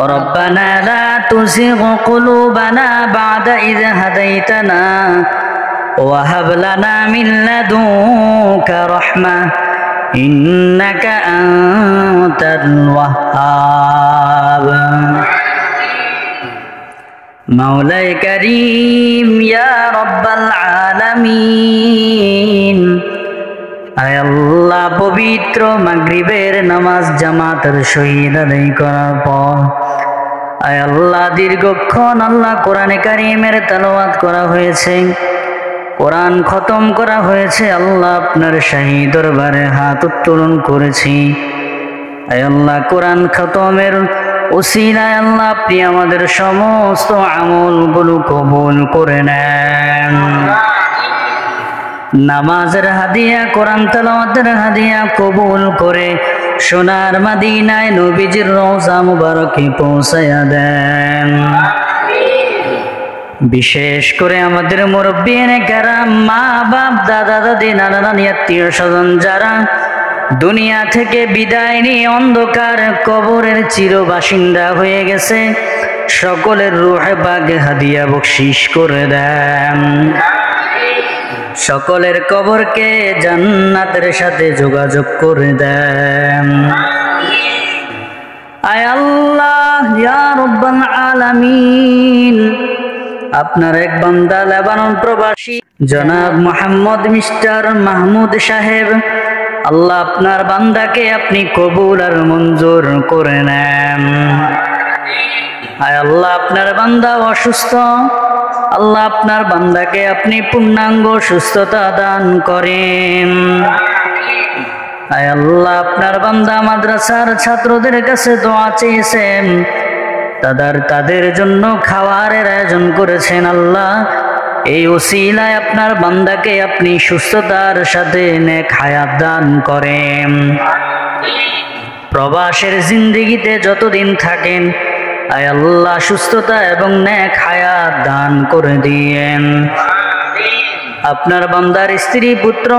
ربنا لا تزغ قلوبنا بعد إذ هديتنا وهب لنا من لدنك رحمة إنك أنت الوهاب مولاي كريم يا رب العالمين আয় আল্লাহ পবিত্র মাগরিবের নামাজ জামাতের সহিত আদায় করার পর আয় আল্লাহ দীর্ঘক্ষণ আল্লাহ কোরআনে কারীমের তেলাওয়াত করা হয়েছে, কোরআন খতম করা হয়েছে। আল্লাহ আপনার শাহী দরবারে হাত উত্তোলন করেছি। আয় আল্লাহ কোরআন খতমের উসিলায় আল্লাহ আপনি আমাদের সমস্ত আমলগুলো কবুল করে নেন। নামাজের হাদিয়া, কোরআন তেলাওয়াতের হাদিয়া কবুল করে সোনার মদিনায় নবীজির রওজা মুবারকে পৌঁছায়া দেন। বিশেষ করে আমাদের মুরব্বিয়ানে কেরাম, মা বাপ, দাদা দাদি, নানা নানি, আত্মীয় স্বজন যারা দুনিয়া থেকে বিদায় নিয়ে অন্ধকার কবরের চির বাসিন্দা হয়ে গেছে, সকলের রূহে পাকে হাদিয়া বকশিশ করে দেন। সকলের কবরকে জান্নাতের সাথে যোগাযোগ করে দেন। আয় আল্লাহ ইয়া রাব্বাল আলামিন, আপনার এক বান্দা লেবানন প্রবাসী জনাব মোহাম্মদ মিস্টার মাহমুদ সাহেব, আল্লাহ আপনার বান্দাকে আপনি কবুল আর মঞ্জুর করে নেন। আয় আল্লাহ আপনার বান্দা অসুস্থ, আল্লাহ আপনার বান্দাকে আপনি পূর্ণাঙ্গ সুস্থতা দান করেন। আয় আল্লাহ আপনার বান্দা মাদ্রাসার ছাত্রদের কাছে দোয়া চেয়েছেন, তাদের জন্য খাবারের আয়োজন করেছেন। আল্লাহ এই ওসিলায় আপনার বান্দাকে আপনি সুস্থতার সাথে নেক হায়াত দান করেন। প্রবাসের জিন্দেগিতে যতদিন থাকেন আয় আল্লাহ সুস্থতা এবং নেক হায়াত দান করে দিয়েন। আপনার বান্দার স্ত্রী পুত্র,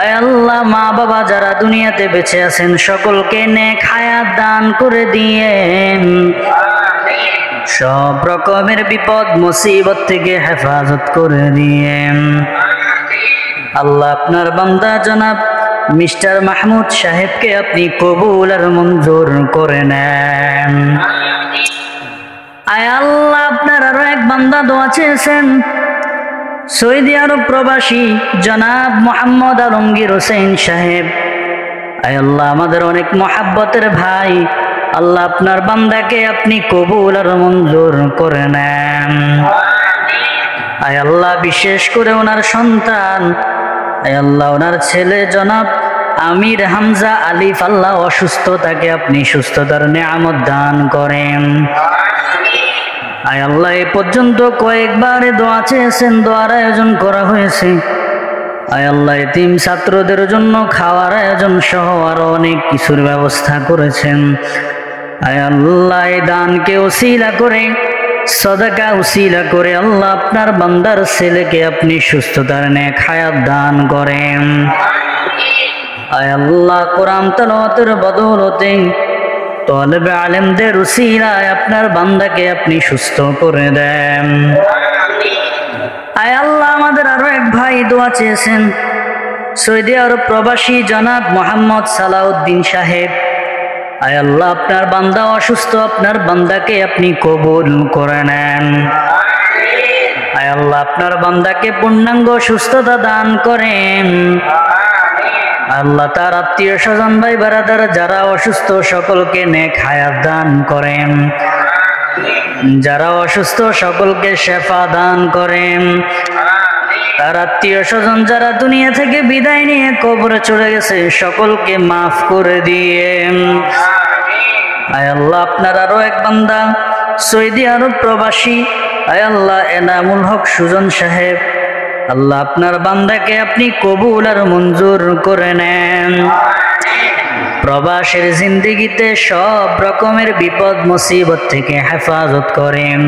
আয় আল্লাহ মা বাবা যারা দুনিয়াতে বেঁচে আছেন সকলকে নেক হায়াত দান করে দিয়েন। সব রকমের বিপদ মুসিবত থেকে হেফাজত করে দিয়েন। আল্লাহ আপনার বান্দা জনাব মিস্টার মাহমুদ সাহেবকে আপনি কবুল আর মঞ্জুর করে নেন। আয় আল্লাহ আপনার আরো এক বান্দা দোয়া চেয়েছেন, সৌদি আরব প্রবাসী জনাব মোহাম্মদ আলমগীর হোসেন সাহেব। আয় আল্লাহ আমাদের অনেক মহাব্বতের ভাই, আল্লাহ আপনার বান্দাকে আপনি কবুল আর মঞ্জুর করে নেন। আয় আল্লাহ বিশেষ করে ওনার সন্তান, আয় আল্লাহ ওনার ছেলে জনাব আমির হামজা আলিফ, আল্লাহ অসুস্থ, তাকে আপনি সুস্থতার নেয়ামত দান করেন। আয় আল্লাহ এ পর্যন্ত কয়েকবার দোয়া চেয়েছেন, দোয়ার আয়োজন করা হয়েছে। আয় আল্লাহ এতিম ছাত্রদের জন্য খাওয়ার আয়োজন সহ আরো অনেক কিছুর ব্যবস্থা করেছেন। আয় আল্লাহ এই দানকে উসিলা করে, সদকা উসিলা করে আল্লাহ আপনার বান্দার ছেলেকে আপনি সুস্থতার নেক হায়াত দান করেন। আয় আল্লাহ কোরআন তেলাওয়াতের বদৌলতে তলবে আলেমদের উসিলায় আপনার বান্দাকে আপনি সুস্থ করে দেন। আয় আল্লাহ আমাদের আরো এক ভাই দোয়া চেয়েছেন, সৌদি আরব প্রবাসী জনাব মোহাম্মদ সালাউদ্দিন সাহেব। আয় আল্লাহ আপনার বান্দা অসুস্থ, আপনার বান্দাকে আপনি কবুল করে নেন। আয় আল্লাহ আপনার বান্দাকে পূর্ণাঙ্গ সুস্থতা দান করেন। আল্লাহ তার আত্মীয় স্বজন ভাই বারাদার যারা অসুস্থ সকলকে নেক হায়াত দান করেন। যারা অসুস্থ সকলকে শেফা দান করেন। তার আত্মীয় স্বজন যারা দুনিয়া থেকে বিদায় নিয়ে কবরে চলে গেছে সকলকে মাফ করে দিয়েন। আয় আল্লাহ আপনার আরো এক বান্দা সৌদি আরব প্রবাসী, আয় আল্লাহ এনামুল হক সুজন সাহেব, আল্লাহ আপনার বান্দাকে আপনি কবুল আর মঞ্জুর করে নেন। প্রবাসের জিন্দেগিতে সব রকমের বিপদ মুসিবত থেকে হেফাজত করেন।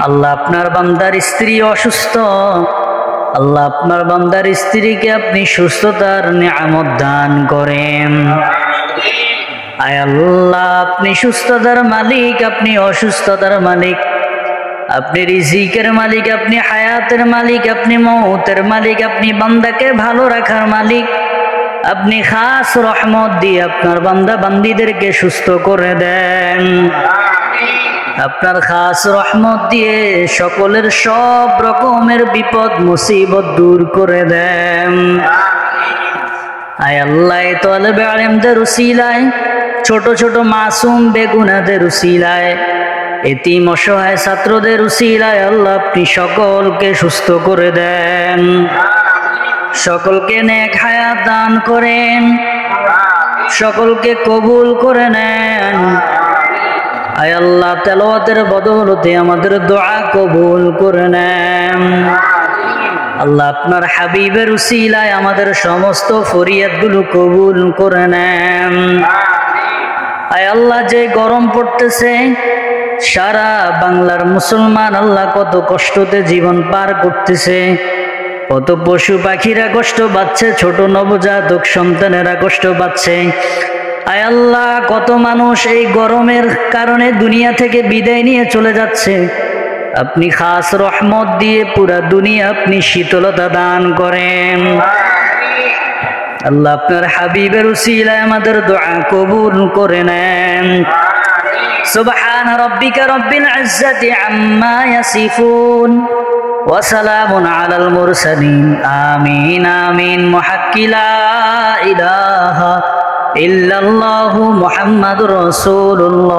আল্লাহ আপনার বান্দার স্ত্রী অসুস্থ, আল্লাহ আপনার বান্দার স্ত্রীকে আপনি সুস্থতার নিয়ামত দান করেন। আয় আল্লাহ, আপনি সুস্থতার মালিক, আপনি অসুস্থতার মালিক, আপনি রিজিকের মালিক, আপনি হায়াতের মালিক, আপনি মৌতের মালিক, আপনি বান্দাকে ভালো রাখার মালিক। আপনি খাস রহমত দিয়ে আপনার বান্দা বান্দীদেরকে সুস্থ করে দেন। আপনার খাস রহমত দিয়ে সকলের সব রকমের বিপদ মুসিবত দূর করে দেন। আয় আল্লাহ, তালেবে আলেমদের উসিলায়, ছোট ছোট মাসুম বেগুনাদের উসিলায়, এতিম অসহায় ছাত্রদের উসিলায় আল্লাহ আপনি সকলকে সুস্থ করে দেন, সকলকে নেক হায়াত দান করেন, সকলকে কবুল করে নেন। আয় আল্লাহ, তেলাওয়াতের বদৌলতে আমাদের দোয়া কবুল করে নেন। আল্লাহ, আপনার হাবিবের উসিলায় আমাদের সমস্ত ফরিয়াদগুলো কবুল করে নেন। আয় আল্লাহ, যে গরম পড়তেছে, সারা বাংলার মুসলমান আল্লাহ কত কষ্টতে জীবন পার করতেছে, কত পশু পাখিরা কষ্ট পাচ্ছে, ছোট নবজাতক সন্তানেরা কষ্ট পাচ্ছে। আয় আল্লাহ, কত মানুষ এই গরমের কারণে দুনিয়া থেকে বিদায় নিয়ে চলে যাচ্ছে। আপনি খাস রহমত দিয়ে পুরা দুনিয়া আপনি শীতলতা দান করেন। আল্লাহ, আপনার হাবিবের উসিলায় আমাদের দোয়া কবুল করে নেন। সুবহান রাব্বিকা রাব্বিল ইজ্জাতি আম্মা ইয়াসিফুন ওয়া সালামুন আলাল মুরসালিন। আমিন আমিন। মুহাক্কি লা ইলাহা ইল্লাল্লাহু মুহাম্মাদুর রাসূলুল্লাহ।